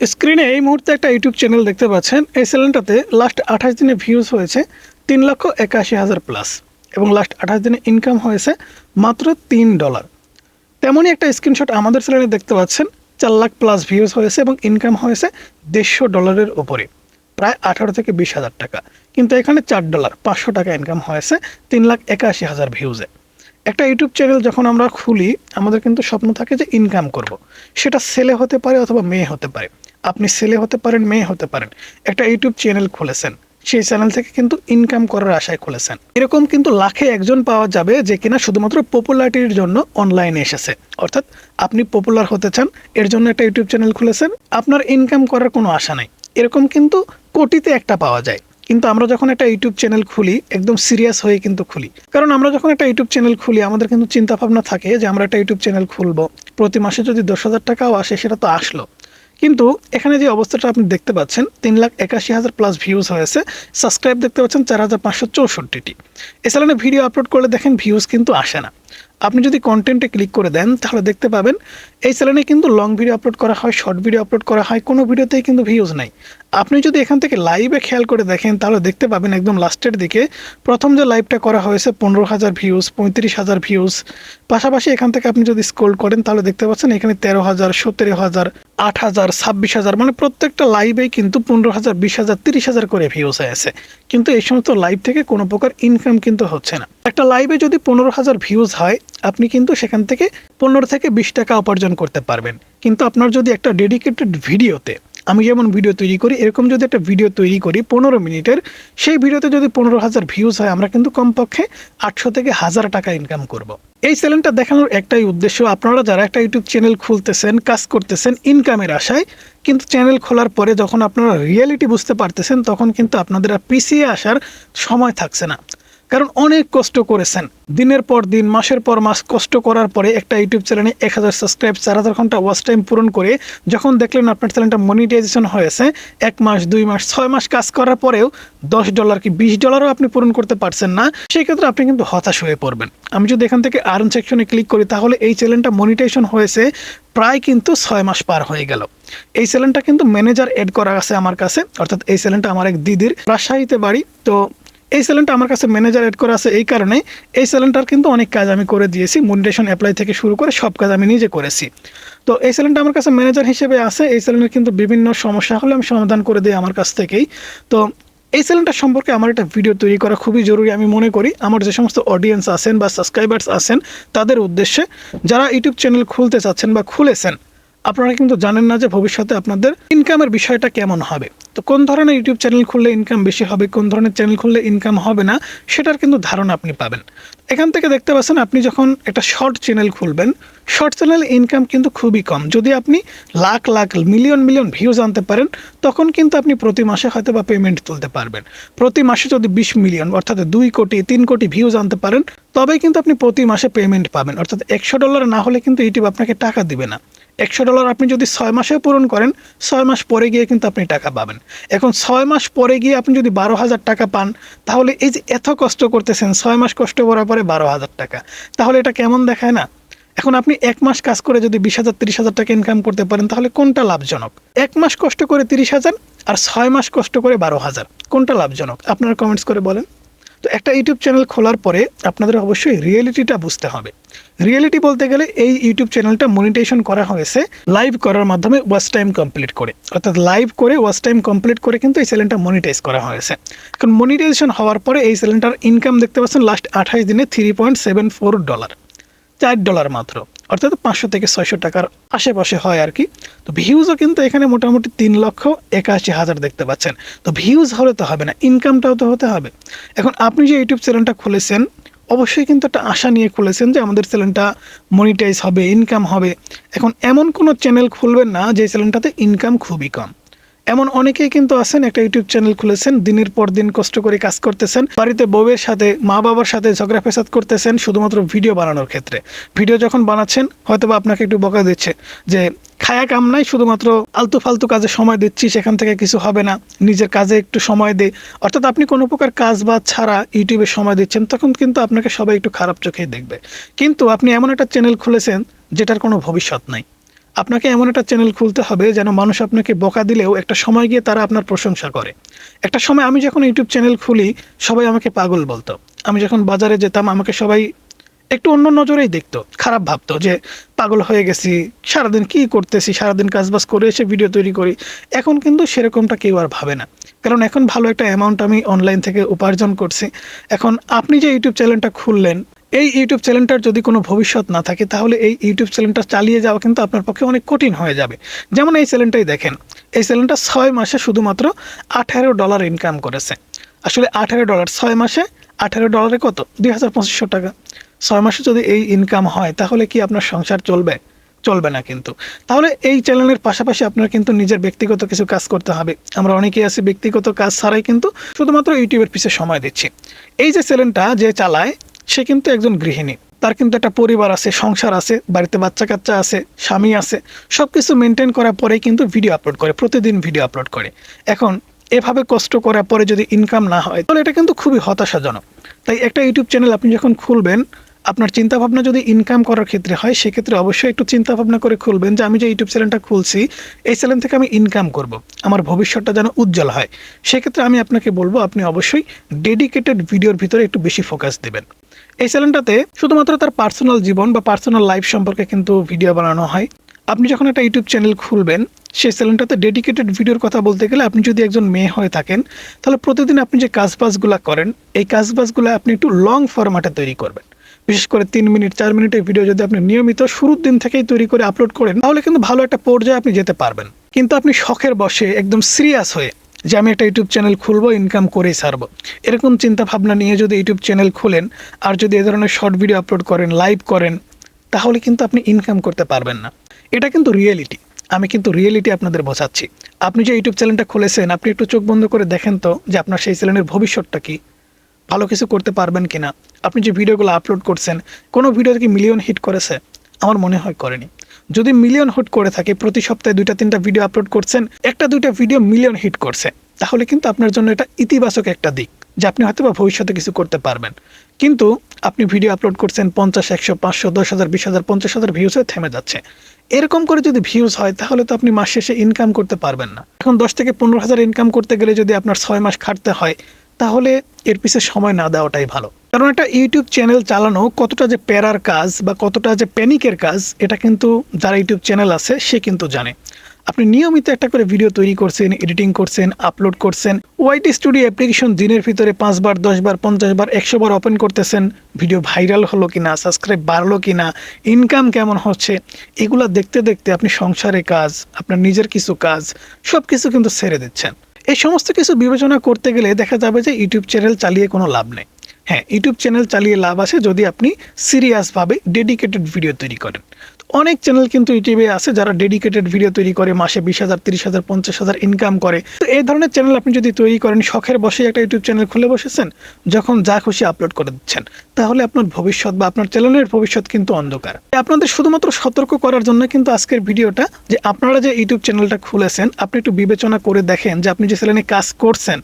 স্ক্রিনে এই মুহূর্তে একটা ইউটিউব চ্যানেল দেখতে পাচ্ছেন। এই চ্যানেলটাতে লাস্ট 28 দিনে ভিউজ হয়েছে 3,81,000 প্লাস এবং লাস্ট 28 দিনে ইনকাম হয়েছে মাত্র $3। তেমনই একটা স্ক্রিনশট আমাদের চ্যানেলে দেখতে পাচ্ছেন, 4 লাখ প্লাস ভিউজ হয়েছে এবং ইনকাম হয়েছে $150 উপরে, প্রায় 18 থেকে 20,000 টাকা। কিন্তু এখানে $4 500 টাকা ইনকাম হয়েছে 3,81,000 ভিউজে। একটা ইউটিউব চ্যানেল যখন আমরা খুলি, আমাদের কিন্তু স্বপ্ন থাকে যে ইনকাম করব। সেটা ছেলে হতে পারে অথবা মেয়ে হতে পারে। আপনি ছেলে হতে পারেন, মেয়ে হতে পারেন। একটা ইউটিউব চ্যানেল খুলেছেন, সেই চ্যানেল থেকে কিন্তু ইনকাম করার আশায় খুলেছেন। এরকম কিন্তু লাখে একজন পাওয়া যাবে যে কিনা শুধুমাত্র পপুলারিটির জন্য অনলাইনে এসেছে। অর্থাৎ আপনি পপুলার হতে চান, এর জন্য একটা ইউটিউব চ্যানেল খুলেছেন, আপনার ইনকাম করার কোনো আশা নাই। এরকম কিন্তু কোটিতে একটা পাওয়া যায়। কিন্তু আমরা যখন একটা ইউটিউব চ্যানেল খুলি, একদম সিরিয়াস হয়ে কিন্তু খুলি। কারণ আমরা যখন একটা ইউটিউব চ্যানেল খুলি, আমাদের কিন্তু চিন্তা ভাবনা থাকে যে আমরা একটা ইউটিউব চ্যানেল খুলবো, প্রতি মাসে যদি 10,000 টাকাও আসে সেটা তো আসলো। কিন্তু এখানে যে অবস্থাটা আপনি দেখতে পাচ্ছেন, 3,81,000 প্লাস ভিউজ হয়েছে, সাবস্ক্রাইব দেখতে পাচ্ছেন 4,564টি। এ চ্যানেলে ভিডিও আপলোড করলে দেখেন ভিউজ কিন্তু আসে না। আপনি যদি কন্টেন্টে ক্লিক করে দেন তাহলে দেখতে পাবেন এই চ্যানেলে কিন্তু লং ভিডিও আপলোড করা হয়, শর্ট ভিডিও আপলোড করা হয়, কোনো ভিডিওতেই কিন্তু ভিউজ নাই। আপনি যদি এখান থেকে লাইভে খেয়াল করে দেখেন তাহলে দেখতে পাবেন একদম লাস্টের দিকে প্রথম যে লাইভটা করা হয়েছে 15,000 ভিউজ, 35,000 ভিউজ। পাশাপাশি এখান থেকে আপনি যদি স্ক্রল করেন তাহলে দেখতে পাচ্ছেন এখানে 13,000, 17,000, 8,000, 26,000, মানে প্রত্যেকটা লাইভেই কিন্তু 15,000, 20,000, 30,000 করে ভিউজ হয়েছে। কিন্তু এই সমস্ত লাইভ থেকে কোনো প্রকার ইনকাম কিন্তু হচ্ছে না। একটা লাইভে যদি 15,000 ভিউজ হয়, আপনি কিন্তু সেখান থেকে 15 থেকে 20 টাকা উপার্জন করতে পারবেন। কিন্তু আপনার যদি একটা ডেডিকেটেড ভিডিওতে, আমি যেমন ভিডিও তৈরি করি এরকম যদি একটা ভিডিও তৈরি করি 15 মিনিটের, সেই ভিডিওতে যদি 15,000 ভিউজ হয়, আমরা কিন্তু কমপক্ষে 800 থেকে 1000 টাকা ইনকাম করব। এই চ্যানেলটা দেখানোর একটাই উদ্দেশ্য, আপনারা যারা একটা ইউটিউব চ্যানেল খুলতেছেন, কাজ করতেছেন ইনকামের আশায়, কিন্তু চ্যানেল খোলার পরে যখন আপনারা রিয়েলিটি বুঝতে পারতেছেন তখন কিন্তু আপনাদের আর পিছিয়ে আসার সময় থাকছে না। কারণ অনেক কষ্ট করেছেন, দিনের পর দিন, মাসের পর মাস কষ্ট করার পরে একটা ইউটিউব চ্যানেলে 1000 সাবস্ক্রাইব, 4000 ঘন্টা ওয়াচ টাইম পূরণ করে যখন দেখলেন আপনার চ্যানেলটা মনিটাইজেশন হয়েছে, 1 মাস, 2 মাস, 6 মাস কাজ করার পরেও $10 কি $20ও আপনি পূরণ করতে পারছেন না, সেই ক্ষেত্রে আপনি কিন্তু হতাশ হয়ে পড়বেন। আমি যদি এখান থেকে আর্ন সেকশনে ক্লিক করি তাহলে এই চ্যানেলটা মনিটাইজেশন হয়েছে প্রায় কিন্তু 6 মাস পার হয়ে গেল। এই চ্যানেলটা কিন্তু ম্যানেজার এড করা আছে আমার কাছে, অর্থাৎ এই চ্যানেলটা আমার এক দিদির, রাজশাহীতে বাড়ি। তো এই চ্যানেলটা আমার কাছে ম্যানেজার এড করা আছে, এই কারণে এই চ্যানেলটার কিন্তু অনেক কাজ আমি করে দিয়েছি, মনিটাইজেশন অ্যাপ্লাই থেকে শুরু করে সব কাজ আমি নিজে করেছি। তো এই চ্যানেলটা আমার কাছে ম্যানেজার হিসেবে আছে। এই চ্যানেলের কিন্তু বিভিন্ন সমস্যা হলে আমি সমাধান করে দিই আমার কাছ থেকেই। তো এই চ্যানেলটা সম্পর্কে আমার একটা ভিডিও তৈরি করা খুবই জরুরি আমি মনে করি, আমার যে সমস্ত অডিয়েন্স আছেন বা সাবস্ক্রাইবার্স আছেন তাদের উদ্দেশ্যে, যারা ইউটিউব চ্যানেল খুলতে চাচ্ছেন বা খুলেছেন। আপনারা কিন্তু জানেন না যে ভবিষ্যতে আপনাদের ইনকামের বিষয়টা কেমন হবে। তো কোন ধরনের ইউটিউব চ্যানেল খুললে ইনকাম বেশি হবে, কোন ধরনের চ্যানেল খুললে ইনকাম হবে না, সেটার কিন্তু ধারণা আপনি পাবেন। এখান থেকে দেখতে পাচ্ছেন আপনি যখন একটা শর্ট চ্যানেল খুলবেন, শর্ট চ্যানেল ইনকাম কিন্তু খুবই কম। যদি আপনি lakh lakh, million million views আনতে পারেন, তখন কিন্তু আপনি প্রতি মাসে হয়তো বা পেমেন্ট তুলতে পারবেন। প্রতি মাসে যদি 20 মিলিয়ন অর্থাৎ 2 কোটি 3 কোটি ভিউজ আনতে পারেন, তবেই কিন্তু আপনি প্রতি মাসে পেমেন্ট পাবেন। অর্থাৎ $100 না হলে কিন্তু ইউটিউব আপনাকে টাকা দিবে না। $100 আপনি যদি 6 মাসেও পূরণ করেন, 6 মাস পরে গিয়ে কিন্তু আপনি টাকা পাবেন। এখন 6 মাস পরে গিয়ে আপনি যদি 12,000 টাকা পান, তাহলে এই যে এত কষ্ট করতেছেন, 6 মাস কষ্ট করার পরে 12,000 টাকা, তাহলে এটা কেমন দেখায় না? এখন আপনি 1 মাস কাজ করে যদি 20,000 30,000 টাকা ইনকাম করতে পারেন, তাহলে কোনটা লাভজনক? 1 মাস কষ্ট করে 30,000 আর 6 মাস কষ্ট করে 12,000, কোনটা লাভজনক? আপনারা কমেন্টস করে বলেন। তো একটা ইউটিউব চ্যানেল খোলার পরে আপনাদের অবশ্যই রিয়েলিটিটা বুঝতে হবে। রিয়েলিটি বলতে গেলে এই ইউটিউব চ্যানেলটা মনিটাইজেশন করা হয়েছে লাইভ করার মাধ্যমে, ওয়াচ টাইম কমপ্লিট করে, অর্থাৎ লাইভ করে ওয়াচ টাইম কমপ্লিট করে কিন্তু এই চ্যানেলটা মনিটাইজ করা হয়েছে। এখন মনিটাইজেশন হওয়ার পরে এই চ্যানেলটার ইনকাম দেখতে পাচ্ছেন লাস্ট 28 দিনে $3.74, $4 মাত্র, অর্থাৎ 500 থেকে 600 টাকার আশেপাশে হয় আর কি। তো ভিউজও কিন্তু এখানে মোটামুটি 3,81,000 দেখতে পাচ্ছেন। তো ভিউজ হলে তো হবে না, ইনকামটাও তো হতে হবে। এখন আপনি যে ইউটিউব চ্যানেলটা খুলেছেন, অবশ্যই কিন্তু একটা আশা নিয়ে খুলেছেন যে আমাদের চ্যানেলটা মনিটাইজ হবে, ইনকাম হবে। এখন এমন কোনো চ্যানেল খুলবেন না যে চ্যানেলটাতে ইনকাম খুবই কম। এমন অনেকেই কিন্তু আছেন, একটা ইউটিউব চ্যানেল খুলেছেন, দিনের পর দিন কষ্ট করে কাজ করতেছেন, বাড়িতে বউয়ের সাথে, মা বাবার সাথে ঝগড়া ফেসাদ করতেছেন শুধুমাত্র ভিডিও বানানোর ক্ষেত্রে। ভিডিও যখন বানাচ্ছেন হয়তো বা আপনাকে একটু বকা দিচ্ছে যে খায়া কাম নাই, শুধুমাত্র আলতু ফালতু কাজে সময় দিচ্ছি, সেখান থেকে কিছু হবে না, নিজের কাজে একটু সময় দে। অর্থাৎ আপনি কোনো প্রকার কাজ বাজ ছাড়া ইউটিউবে সময় দিচ্ছেন, তখন কিন্তু আপনাকে সবাই একটু খারাপ চোখেই দেখবে। কিন্তু আপনি এমন একটা চ্যানেল খুলেছেন যেটার কোনো ভবিষ্যৎ নাই। আপনাকে এমন একটা চ্যানেল খুলতে হবে যেন মানুষ আপনাকে বকা দিলেও একটা সময় গিয়ে তারা আপনার প্রশংসা করে। একটা সময় আমি যখন ইউটিউব চ্যানেল খুলি সবাই আমাকে পাগল বলতো। আমি যখন বাজারে যেতাম আমাকে সবাই একটু অন্য নজরেই দেখতো, খারাপ ভাবতো যে পাগল হয়ে গেছি, সারাদিন কি করতেছি, সারাদিন কাজবাজ করে এসে ভিডিও তৈরি করি। এখন কিন্তু সেরকমটা কেউ আর ভাবে না, কারণ এখন ভালো একটা অ্যামাউন্ট আমি অনলাইন থেকে উপার্জন করছি। এখন আপনি যে ইউটিউব চ্যানেলটা খুললেন, এই ইউটিউব চ্যানেলটার যদি কোনো ভবিষ্যৎ না থাকে তাহলে এই ইউটিউব চ্যানেলটা চালিয়ে যাওয়া কিন্তু আপনার পক্ষে অনেক কঠিন হয়ে যাবে। যেমন এই চ্যানেলটাই দেখেন, এই চ্যানেলটা 6 মাসে শুধুমাত্র $18 ইনকাম করেছে। আসলে $18 6 মাসে, $18 কত, 2500 টাকা। 6 মাসে যদি এই ইনকাম হয় তাহলে কি আপনার সংসার চলবে? চলবে না কিন্তু। তাহলে এই চ্যানেলের পাশাপাশি আপনার কিন্তু নিজের ব্যক্তিগত কিছু কাজ করতে হবে। আমরা অনেকেই আছি ব্যক্তিগত কাজ ছাড়াই কিন্তু শুধুমাত্র ইউটিউবের পিছে সময় দিচ্ছি। এই যে চ্যানেলটা যে চালায় সে কিন্তু একজন গৃহিণী, তার কিন্তু একটা পরিবার আছে, সংসার আছে, বাড়িতে বাচ্চা কাচ্চা আছে, স্বামী আছে, সব কিছু মেনটেন করার পরেই কিন্তু ভিডিও আপলোড করে, প্রতিদিন ভিডিও আপলোড করে। এখন এভাবে কষ্ট করার পরে যদি ইনকাম না হয় তাহলে এটা কিন্তু খুবই হতাশাজনক। তাই একটা ইউটিউব চ্যানেল আপনি যখন খুলবেন, আপনার চিন্তাভাবনা যদি ইনকাম করার ক্ষেত্রে হয় সেক্ষেত্রে অবশ্যই একটু চিন্তাভাবনা করে খুলবেন যে আমি যে ইউটিউব চ্যানেলটা খুলছি এই চ্যানেল থেকে আমি ইনকাম করব, আমার ভবিষ্যৎটা যেন উজ্জ্বল হয়। সেক্ষেত্রে আমি আপনাকে বলবো আপনি অবশ্যই ডেডিকেটেড ভিডিওর ভিতরে একটু বেশি ফোকাস দেবেন। এই চ্যানেলটাতে শুধুমাত্র তার পার্সোনাল জীবন বা পার্সোনাল লাইফ সম্পর্কে কিন্তু ভিডিও বানানো হয়। আপনি যখন একটা ইউটিউব চ্যানেল খুলবেন সেই চ্যানেলটাতে ডেডিকেটেড ভিডিওর কথা বলতে গেলে আপনি যদি একজন মেয়ে হয়ে থাকেন তাহলে প্রতিদিন আপনি যে কাজবাজগুলো করেন এই কাজবাজগুলো আপনি একটু লং ফরম্যাটে তৈরি করবেন। বিশেষ করে 3 মিনিট 4 মিনিটের ভিডিও যদি আপনি নিয়মিত শুরুর দিন থেকেই তৈরি করে আপলোড করেন তাহলে কিন্তু ভালো একটা পর্যায়ে আপনি যেতে পারবেন। কিন্তু আপনি শখের বসে একদম সিরিয়াস হয়ে যে আমি একটা ইউটিউব চ্যানেল খুলবো, ইনকাম করেই ছাড়বো, এরকম চিন্তা ভাবনা নিয়ে যদি ইউটিউব চ্যানেল খুলেন আর যদি এ ধরনের শর্ট ভিডিও আপলোড করেন, লাইভ করেন, তাহলে কিন্তু আপনি ইনকাম করতে পারবেন না। এটা কিন্তু রিয়েলিটি, আমি কিন্তু রিয়েলিটি আপনাদের বোঝাচ্ছি। আপনি যে ইউটিউব চ্যানেলটা খুলেছেন আপনি একটু চোখ বন্ধ করে দেখেন তো যে আপনার সেই চ্যানেলের ভবিষ্যৎটা কি, ভালো কিছু করতে পারবেন কিনা। আপনি যে ভিডিওগুলো আপলোড করছেন কোনো ভিডিও কি মিলিয়ন হিট করেছে? আমার মনে হয় করেনি। যদি মিলিয়ন হিট করে থাকে, প্রতি সপ্তাহে 2-3টা ভিডিও আপলোড করছেন, 1-2টা ভিডিও মিলিয়ন হিট করছে, তাহলে কিন্তু আপনার জন্য এটা ইতিবাচক একটা দিক যে আপনি হয়তো বা ভবিষ্যতে কিছু করতে পারবেন। কিন্তু আপনি ভিডিও আপলোড করছেন 50, 100, 500, 10,000, 20,000, 50,000 ভিউসে থেমে যাচ্ছে। এরকম করে যদি ভিউজ হয় তাহলে তো আপনি মাস শেষে ইনকাম করতে পারবেন না। এখন 10 থেকে 15,000 ইনকাম করতে গেলে যদি আপনার 6 মাস খাটতে হয় তাহলে এর পিছে সময় না দেওয়াটাই ভালো। কারণ একটা ইউটিউব চ্যানেল চালানো কতটা যে প্যারার কাজ বা কতটা যে প্যানিকের কাজ এটা কিন্তু যারা ইউটিউব চ্যানেল আছে সে কিন্তু জানে। আপনি নিয়মিত একটা করে ভিডিও তৈরি করছেন, এডিটিং করছেন, আপলোড করছেন, ওয়াইটি স্টুডিও অ্যাপ্লিকেশন দিনের ভিতরে 5 বার, 10 বার, 50 বার, 100 বার ওপেন করতেছেন, ভিডিও ভাইরাল হলো কিনা, সাবস্ক্রাইব বাড়লো কিনা, ইনকাম কেমন হচ্ছে, এগুলো দেখতে দেখতে আপনি সংসারে কাজ, আপনার নিজের কিছু কাজ সব কিছু কিন্তু ছেড়ে দিচ্ছেন। এই সমস্ত কিছু বিবেচনা করতে গেলে দেখা যাবে যে ইউটিউব চ্যানেল চালিয়ে কোনো লাভ নেই। হ্যাঁ, ইউটিউব চ্যানেল চালিয়ে লাভ আছে যদি আপনি সিরিয়াসভাবে ডেডিকেটেড ভিডিও তৈরি করেন। অনেক চ্যানেল কিন্তু ইউটিউবে আছে যারা ডেডিকেটেড ভিডিও তৈরি করে মাসে 20,000, 30,000, 50,000 ইনকাম করে। তো এই ধরনের চ্যানেল আপনি যদি তৈরি করেন, শখের বসে একটা ইউটিউব চ্যানেল খুলে বসেছেন, যখন যা খুশি আপলোড করে দিচ্ছেন, তাহলে আপনার ভবিষ্যৎ বা আপনার চ্যানেলের ভবিষ্যৎ কিন্তু অন্ধকার। আপনাদের শুধুমাত্র সতর্ক করার জন্য কিন্তু আজকের ভিডিওটা, যে আপনারা যে ইউটিউব চ্যানেলটা খুলেছেন আপনি একটু বিবেচনা করে দেখেন যে আপনি যে চ্যানেলে কাজ করছেন,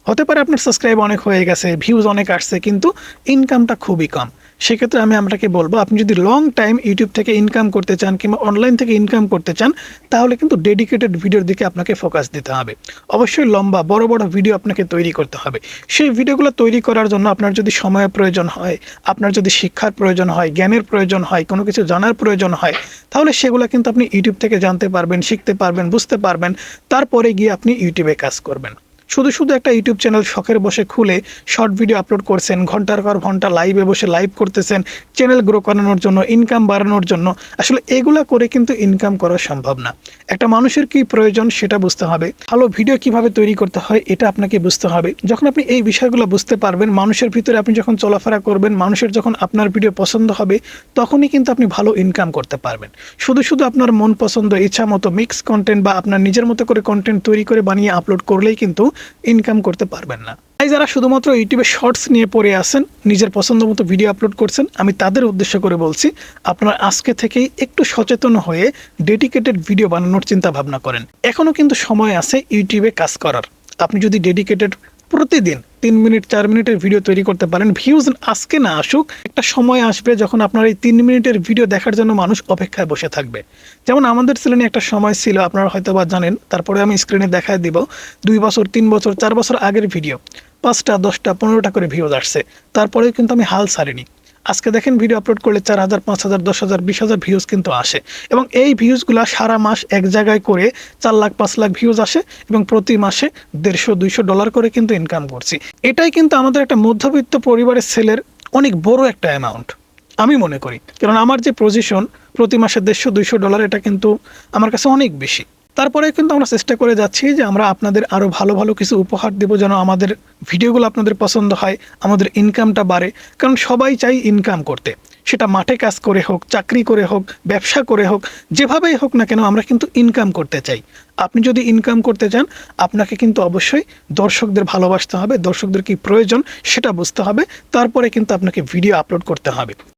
হতে পারে আপনার সাবস্ক্রাইব অনেক হয়ে গেছে, ভিউজ অনেক আসছে, কিন্তু ইনকামটা খুবই কম। সেক্ষেত্রে আমি আপনাকে বলবো আপনি যদি লং টাইম ইউটিউব থেকে ইনকাম করতে চান কিংবা অনলাইন থেকে ইনকাম করতে চান তাহলে কিন্তু ডেডিকেটেড ভিডিওর দিকে আপনাকে ফোকাস দিতে হবে। অবশ্যই লম্বা বড় বড় ভিডিও আপনাকে তৈরি করতে হবে। সেই ভিডিওগুলো তৈরি করার জন্য আপনার যদি সময়ের প্রয়োজন হয়, আপনার যদি শিক্ষার প্রয়োজন হয়, জ্ঞানের প্রয়োজন হয়, কোনো কিছু জানার প্রয়োজন হয়, তাহলে সেগুলো কিন্তু আপনি ইউটিউব থেকে জানতে পারবেন, শিখতে পারবেন, বুঝতে পারবেন, তারপরে গিয়ে আপনি ইউটিউবে কাজ করবেন। শুধু শুধু একটা ইউটিউব চ্যানেল শখের বসে খুলে শর্ট ভিডিও আপলোড করছেন, ঘন্টার পর ঘন্টা লাইভে বসে লাইভ করতেছেন চ্যানেল গ্রো করানোর জন্য, ইনকাম বাড়ানোর জন্য, আসলে এগুলা করে কিন্তু ইনকাম করা সম্ভব না। একটা মানুষের কি প্রয়োজন সেটা বুঝতে হবে, ভালো ভিডিও কিভাবে তৈরি করতে হয় এটা আপনাকে বুঝতে হবে। যখন আপনি এই বিষয়গুলো বুঝতে পারবেন, মানুষের ভিতরে আপনি যখন চলাফেরা করবেন, মানুষের যখন আপনার ভিডিও পছন্দ হবে, তখনই কিন্তু আপনি ভালো ইনকাম করতে পারবেন। শুধু শুধু আপনার মন পছন্দ, ইচ্ছা মতো মিক্স কন্টেন্ট বা আপনার নিজের মতো করে কন্টেন্ট তৈরি করে বানিয়ে আপলোড করলেই কিন্তু ইনকাম করতে পারবেন না। তাই যারা শুধুমাত্র ইউটিউবে শর্টস নিয়ে পড়ে আসেন, নিজের পছন্দ মতো ভিডিও আপলোড করছেন, আমি তাদের উদ্দেশ্য করে বলছি আপনারা আজকে থেকেই একটু সচেতন হয়ে ডেডিকেটেড ভিডিও বানানোর চিন্তা ভাবনা করেন। এখনও কিন্তু সময় আছে ইউটিউবে কাজ করার। আপনি যদি ডেডিকেটেড প্রতিদিন 3 মিনিট 4 মিনিটের ভিডিও তৈরি করতে পারেন। ভিউজ আজকে না আসুক, একটা সময় আসবে যখন আপনার এই 3 মিনিটের ভিডিও দেখার জন্য মানুষ অপেক্ষায় বসে থাকবে। যেমন আমাদের চ্যানেলে একটা সময় ছিল, আপনারা হয়তো বা জানেন, তারপরে আমি স্ক্রিনে দেখায় দিব 2 বছর 3 বছর 4 বছর আগের ভিডিও 5টা 10টা 15টা করে ভিউজ আসছে, তারপরেও কিন্তু আমি হাল ছাড়িনি। আজকে দেখেন ভিডিও আপলোড করলে 4,000 5,000 10,000 20,000 ভিউজ কিন্তু আসে, এবং এই ভিউজগুলো সারা মাস এক জায়গায় করে 4 লাখ 5 লাখ ভিউজ আসে, এবং প্রতি মাসে $150-200 করে কিন্তু ইনকাম করছি। এটাই কিন্তু আমাদের একটা মধ্যবিত্ত পরিবারের ছেলের অনেক বড় একটা অ্যামাউন্ট আমি মনে করি, কারণ আমার যে পজিশন প্রতি মাসে $150-200 এটা কিন্তু আমার কাছে অনেক বেশি। তারপরে কিন্তু আমরা চেষ্টা করে যাচ্ছি যে আমরা আপনাদের আরও ভালো ভালো কিছু উপহার দেব, যেন আমাদের ভিডিওগুলো আপনাদের পছন্দ হয়, আমাদের ইনকামটা বাড়ে। কারণ সবাই চাই ইনকাম করতে, সেটা মাঠে কাজ করে হোক, চাকরি করে হোক, ব্যবসা করে হোক, যেভাবেই হোক না কেন আমরা কিন্তু ইনকাম করতে চাই। আপনি যদি ইনকাম করতে চান, আপনাকে কিন্তু অবশ্যই দর্শকদের ভালোবাসতে হবে, দর্শকদের কি প্রয়োজন সেটা বুঝতে হবে, তারপরে কিন্তু আপনাকে ভিডিও আপলোড করতে হবে।